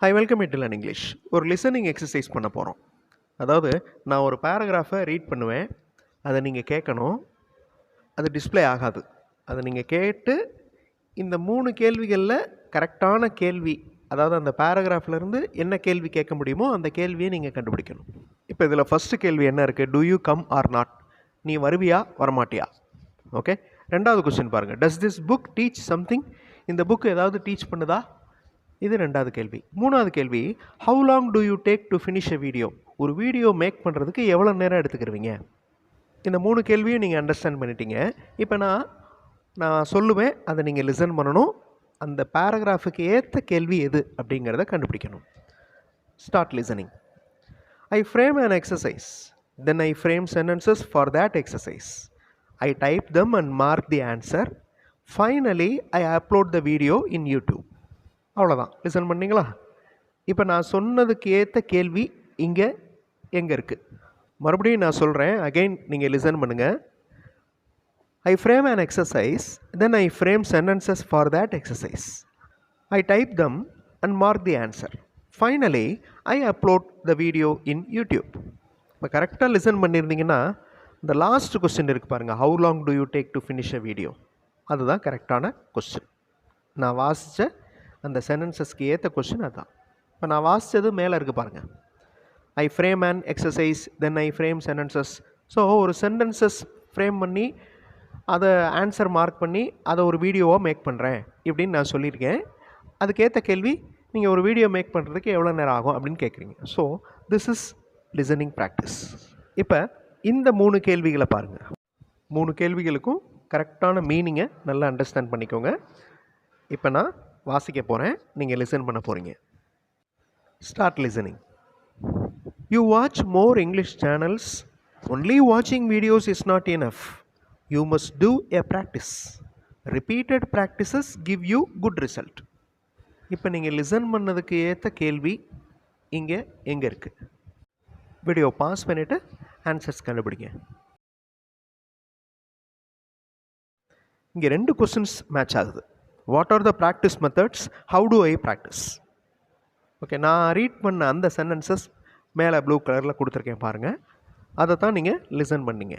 Hi, welcome to Learn English. ஒரு listening exercise பண்ண போகிறோம். அதாவது நான் ஒரு பேராகிராஃபை ரீட் பண்ணுவேன், அதை நீங்கள் கேட்கணும். அது டிஸ்ப்ளே ஆகாது. அதை நீங்கள் கேட்டு இந்த 3 கேள்விகளில் கரெக்டான கேள்வி, அதாவது அந்த பேராகிராஃப்லேருந்து என்ன கேள்வி கேட்க முடியுமோ அந்த கேள்வியை நீங்கள் கண்டுபிடிக்கணும். இப்போ இதில் ஃபஸ்ட்டு கேள்வி என்ன இருக்குது? Do you come or not? நீ வருவியா வரமாட்டியா? ஓகே. ரெண்டாவது கொஸ்டின் பாருங்கள். Does this book teach something? இந்த புக் ஏதாவது டீச் பண்ணுதா? இது ரெண்டாவது கேள்வி. மூணாவது கேள்வி, how long do you take to finish a video? ஒரு வீடியோ மேக் பண்ணுறதுக்கு எவ்வளோ நேரம் எடுத்துக்கிருவீங்க? இந்த 3 கேள்வியும் நீங்கள் அண்டர்ஸ்டாண்ட் பண்ணிட்டீங்க. இப்போ நான் சொல்லுவேன், அதை நீங்கள் லிசன் பண்ணணும். அந்த பேராகிராஃபுக்கு ஏற்ற கேள்வி எது அப்படிங்கிறத கண்டுபிடிக்கணும். Start listening. I frame an exercise. Then I frame sentences for that exercise. I type them and mark the answer. Finally, I upload the video in YouTube. அவ்வளோதான். லிசன் பண்ணிங்களா? இப்போ நான் சொன்னதுக்கு ஏற்ற கேள்வி இங்கே எங்கே இருக்குது? மறுபடியும் நான் சொல்கிறேன், அகெயின் நீங்கள் லிசன் பண்ணுங்கள். ஐ frame an exercise, then I frame sentences for that exercise. I type them and mark the answer. Finally, I upload the video in YouTube. இப்போ கரெக்டாக லிசன் பண்ணியிருந்தீங்கன்னா, இந்த லாஸ்ட் கொஸ்டின் இருக்குது பாருங்கள், how long do you take to finish a video? அதுதான் கரெக்டான question. நான் வாசித்த அந்த சென்டென்சஸ்க்கு ஏற்ற கொஸ்டின் அதுதான். இப்போ நான் வாசித்தது மேலே இருக்குது பாருங்கள். I frame an exercise, then I frame sentences. So ஒரு சென்டென்சஸ் ஃப்ரேம் பண்ணி அதை ஆன்சர் மார்க் பண்ணி அதை ஒரு வீடியோவாக மேக் பண்ணுறேன் இப்படின்னு நான் சொல்லியிருக்கேன். அதுக்கேற்ற கேள்வி, நீங்கள் ஒரு வீடியோ மேக் பண்ணுறதுக்கு எவ்வளோ நேரம் ஆகும் அப்படின்னு கேட்குறீங்க. So this is listening practice. இப்போ இந்த 3 கேள்விகளை பாருங்கள். 3 கேள்விகளுக்கும் கரெக்டான மீனிங்கை நல்லா அண்டர்ஸ்டாண்ட் பண்ணிக்கோங்க. இப்போ நான் வாசிக்க போகிறேன், நீங்கள் லிசன் பண்ண போகிறீங்க. Start listening. You watch more English channels. Only வாட்சிங் videos is not enough. You must do a practice. Repeated practices give you good result. இப்போ நீங்கள் லிசன் பண்ணதுக்கு ஏற்ற கேள்வி இங்கே எங்கே இருக்குது? வீடியோ பாஸ் பண்ணிவிட்டு ஆன்சர்ஸ் கண்டுபிடிங்க. இங்கே 2 கொஸ்டின்ஸ் மேட்ச் ஆகுது. What are the practice methods? How to I practice? Okay, நான் ரீட் பண்ண அந்த சென்டென்சஸ் மேலே ப்ளூ கலரில் கொடுத்துருக்கேன் பாருங்கள். அதை தான் நீங்கள் லிசன் பண்ணிங்க.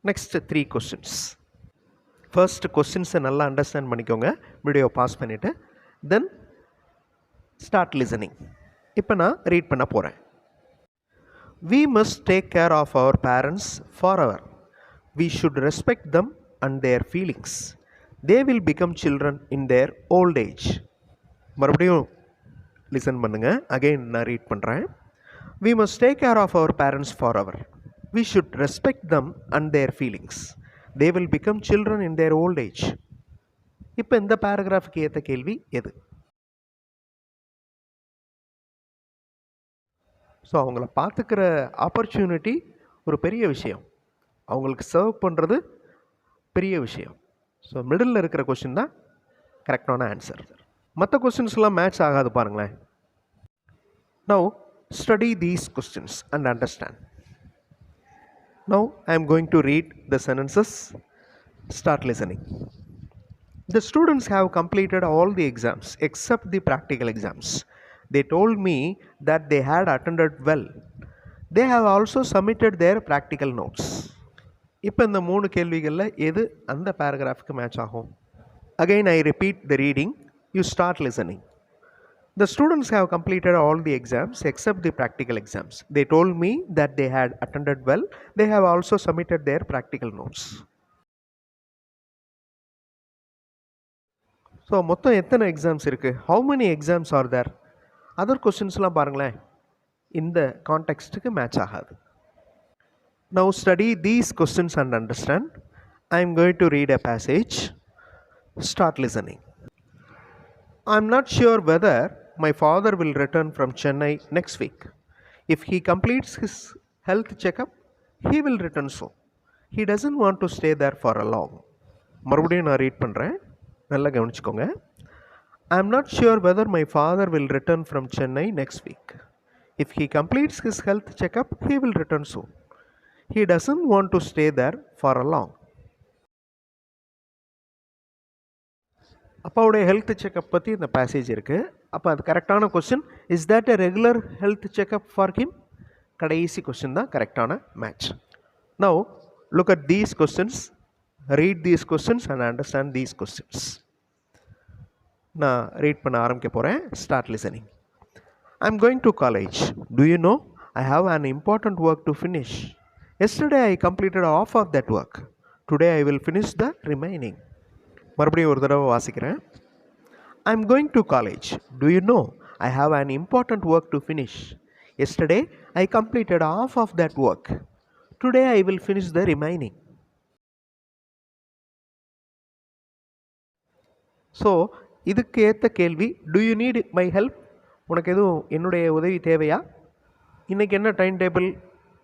Next 3 questions. ஃபர்ஸ்ட் கொஸ்டின்ஸை நல்லா அண்டர்ஸ்டாண்ட் பண்ணிக்கோங்க, வீடியோ பாஸ் பண்ணிவிட்டு. தென் ஸ்டார்ட் லிசனிங். இப்போ நான் ரீட் பண்ண போகிறேன். We must take care of our parents forever. We should respect them and their feelings. They will become children in their old age. மறுபடியும் listen பண்ணுங்க. Again நான் read பண்ணுறேன். We must take care of our parents forever. We should respect them and their feelings. They will become children in their old age. இப்போ இந்த பேராகிராஃபுக்கு ஏற்ற கேள்வி எது? So அவங்கள பார்த்துக்கிற ஆப்பர்ச்சுனிட்டி ஒரு பெரிய விஷயம், அவங்களுக்கு சர்வ் பண்ணுறது பெரிய விஷயம். ஸோ மிடில் இருக்கிற கொஸ்டின் தான் கரெக்டான ஆன்சர். மற்ற கொஸ்டின்ஸ்லாம் மேட்ச் ஆகாது பாருங்களேன். Now study these questions and understand. Now I am going to read the sentences. Start listening. The students have completed all the exams except the practical exams. They told me that they had attended well. They have also submitted their practical notes. இப்போ இந்த 3 கேள்விகளில் எது அந்த பேராகிராஃப்க்கு match ஆகும்? Again I repeat the reading. You start listening. The students have completed all the exams except the practical exams. They told me that they had attended well. They have also submitted their practical notes. So மொத்தம் எத்தனை exams இருக்குது? How many exams are there? Other கொஸ்டின்ஸ்லாம் பாருங்களேன், இந்த கான்டெக்ஸ்ட்டுக்கு match ஆகாது. Now study these questions and understand. I am going to read a passage. Start listening. I am not sure whether my father will return from Chennai next week. If he completes his health checkup he will return soon. He doesn't want to stay there for a long. மறுபடியும் நான் read பண்ணுறேன், நல்லா கவனிச்சுக்கோங்க. I am not sure whether my father will return from Chennai next week. If he completes his health checkup he will return soon. He doesn't want to stay there for a long. அப்பாவுடைய health checkup பற்றி இந்த passage இருக்குது. அப்போ அது கரெக்டான question. Is that a regular health checkup for him? கடைசி question தான் கரெக்டான match. Now look at these questions, read these questions and understand these questions. நான் ரீட் பண்ண ஆரம்பிக்க போகிறேன். Start listening. I am going to college. To you know I have an important work to finish. Yesterday I completed half of that work. Today I will finish the remaining. மறுபடியும் ஒரு தடவை வாசிக்கிறேன். I am going to college. Do you know I have an important work to finish. Yesterday I completed half of that work. Today I will finish the remaining. So இதுக்கு ஏற்ற கேள்வி, do you need my help? உனக்கு எதுவும் என்னுடைய உதவி தேவையா? இன்றைக்கி என்ன டைம் டேபிள்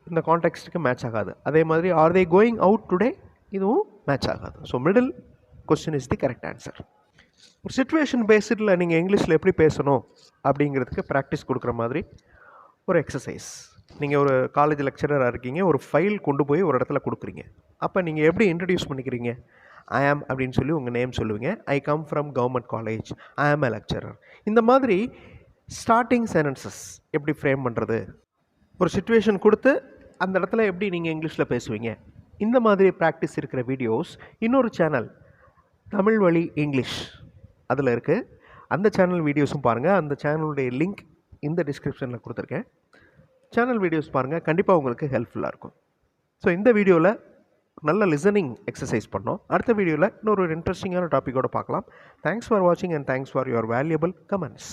இந்த கான்டெக்ஸ்ட்டுக்கு மேட்ச் ஆகாது. அதே மாதிரி are they going out today, இதுவும் மேட்ச் ஆகாது. So middle question is the correct answer. ஒரு சிச்சுவேஷன் பேஸ்டில் நீங்கள் இங்கிலீஷில் எப்படி பேசணும் அப்படிங்கிறதுக்கு ப்ராக்டிஸ் கொடுக்குற மாதிரி ஒரு எக்ஸசைஸ். நீங்கள் ஒரு காலேஜ் லெக்சரராக இருக்கீங்க, ஒரு ஃபைல் கொண்டு போய் ஒரு இடத்துல கொடுக்குறீங்க. அப்போ நீங்கள் எப்படி இன்ட்ரடியூஸ் பண்ணிக்கிறீங்க? ஐ ஆம் அப்படின்னு சொல்லி உங்கள் நேம் சொல்லுவீங்க. I come from government college, I am a lecturer. இந்த மாதிரி ஸ்டார்டிங் சென்டென்சஸ் எப்படி ஃப்ரேம் பண்ணுறது, ஒரு சிச்சுவேஷன் கொடுத்து அந்த இடத்துல எப்படி நீங்கள் இங்கிலீஷில் பேசுவீங்க, இந்த மாதிரி ப்ராக்டிஸ் இருக்கிற வீடியோஸ் இன்னொரு சேனல் தமிழ் வழி இங்கிலீஷ் அதில் இருக்குது. அந்த சேனல் வீடியோஸும் பாருங்கள். அந்த சேனலுடைய லிங்க் இந்த டிஸ்கிரிப்ஷனில் கொடுத்துருக்கேன். சேனல் வீடியோஸ் பாருங்கள், கண்டிப்பாக உங்களுக்கு ஹெல்ப்ஃபுல்லாக இருக்கும். ஸோ இந்த வீடியோவில் நல்ல லிசனிங் எக்ஸசைஸ் பண்ணோம். அடுத்த வீடியோவில் இன்னொரு இன்ட்ரெஸ்டிங்கான டாப்பிக்கோடு பார்க்கலாம். தேங்க்ஸ் ஃபார் வாட்சிங் and thanks for your valuable comments.